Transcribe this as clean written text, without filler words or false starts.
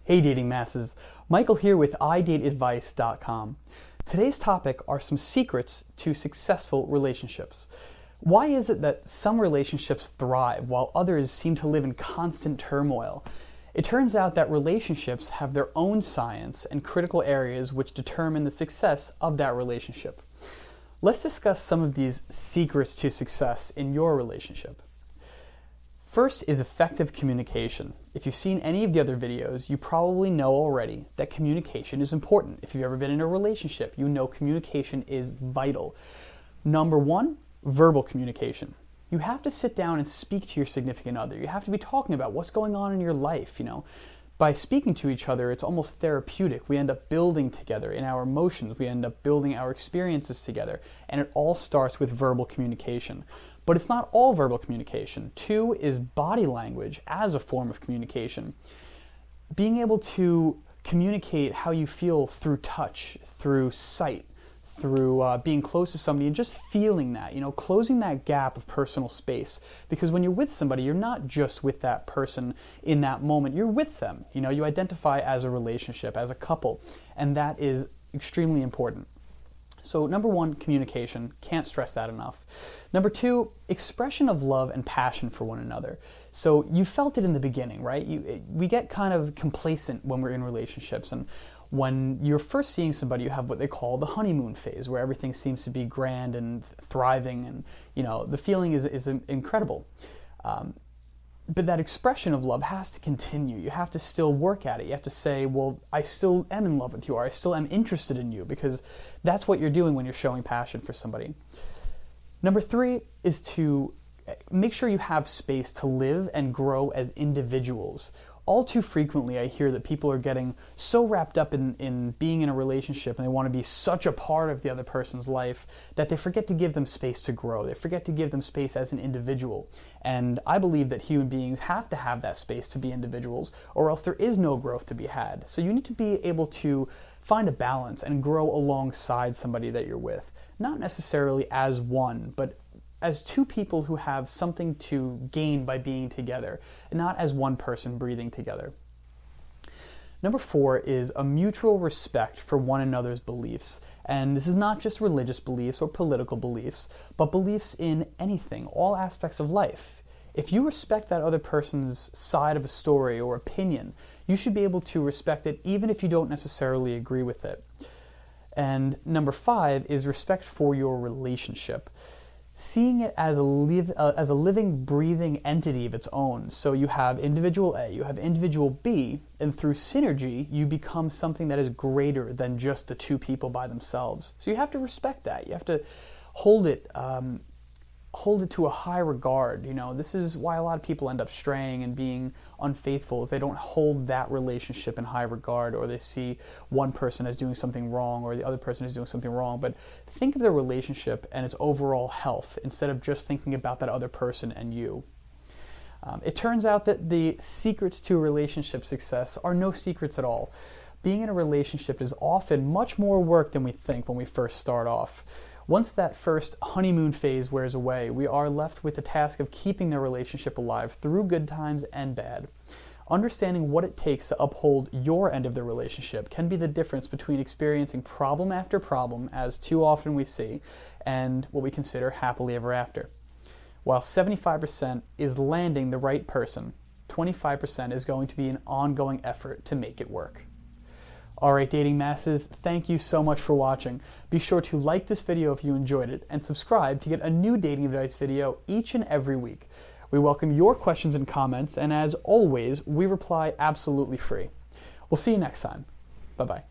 Hey dating masses, Michael here with idateadvice.com. Today's topic are some secrets to successful relationships. Why is it that some relationships thrive while others seem to live in constant turmoil? It turns out that relationships have their own science and critical areas which determine the success of that relationship. Let's discuss some of these secrets to success in your relationship. First is effective communication. If you've seen any of the other videos, you probably know already that communication is important. If you've ever been in a relationship, you know communication is vital. Number one, verbal communication. You have to sit down and speak to your significant other. You have to be talking about what's going on in your life, By speaking to each other, it's almost therapeutic. We end up building together in our emotions. We end up building our experiences together. And it all starts with verbal communication. But it's not all verbal communication. Two is body language as a form of communication. Being able to communicate how you feel through touch, through sight, through being close to somebody and just feeling that, closing that gap of personal space. Because when you're with somebody, you're not just with that person in that moment, you're with them. You identify as a relationship, as a couple, and that is extremely important. So number one, communication. Can't stress that enough. Number two, expression of love and passion for one another. So you felt it in the beginning, right? We get kind of complacent when we're in relationships, and when you're first seeing somebody, you have what they call the honeymoon phase, where everything seems to be grand and thriving, and the feeling is incredible. But that expression of love has to continue. You have to still work at it. You have to say, well, I still am in love with you, or I still am interested in you, because that's what you're doing when you're showing passion for somebody. Number three is to make sure you have space to live and grow as individuals. All too frequently, I hear that people are getting so wrapped up in being in a relationship, and they want to be such a part of the other person's life, that they forget to give them space to grow. They forget to give them space as an individual. And I believe that human beings have to have that space to be individuals, or else there is no growth to be had. So you need to be able to find a balance and grow alongside somebody that you're with. Not necessarily as one, but as two people who have something to gain by being together, and not as one person breathing together. Number four is a mutual respect for one another's beliefs. And this is not just religious beliefs or political beliefs, but beliefs in anything, all aspects of life. If you respect that other person's side of a story or opinion, you should be able to respect it even if you don't necessarily agree with it. And number five is respect for your relationship. Seeing it as a living, breathing entity of its own. So you have individual A, you have individual B, and through synergy, you become something that is greater than just the two people by themselves. So you have to respect that. You have to hold it to a high regard. This is why a lot of people end up straying and being unfaithful, is they don't hold that relationship in high regard, or they see one person as doing something wrong or the other person is doing something wrong. But think of the relationship and its overall health instead of just thinking about that other person and you. It turns out that the secrets to relationship success are no secrets at all. Being in a relationship is often much more work than we think when we first start off. Once that first honeymoon phase wears away, we are left with the task of keeping the relationship alive through good times and bad. Understanding what it takes to uphold your end of the relationship can be the difference between experiencing problem after problem, as too often we see, and what we consider happily ever after. While 75% is landing the right person, 25% is going to be an ongoing effort to make it work. Alright dating masses, thank you so much for watching. Be sure to like this video if you enjoyed it, and subscribe to get a new dating advice video each and every week. We welcome your questions and comments, and as always, we reply absolutely free. We'll see you next time. Bye-bye.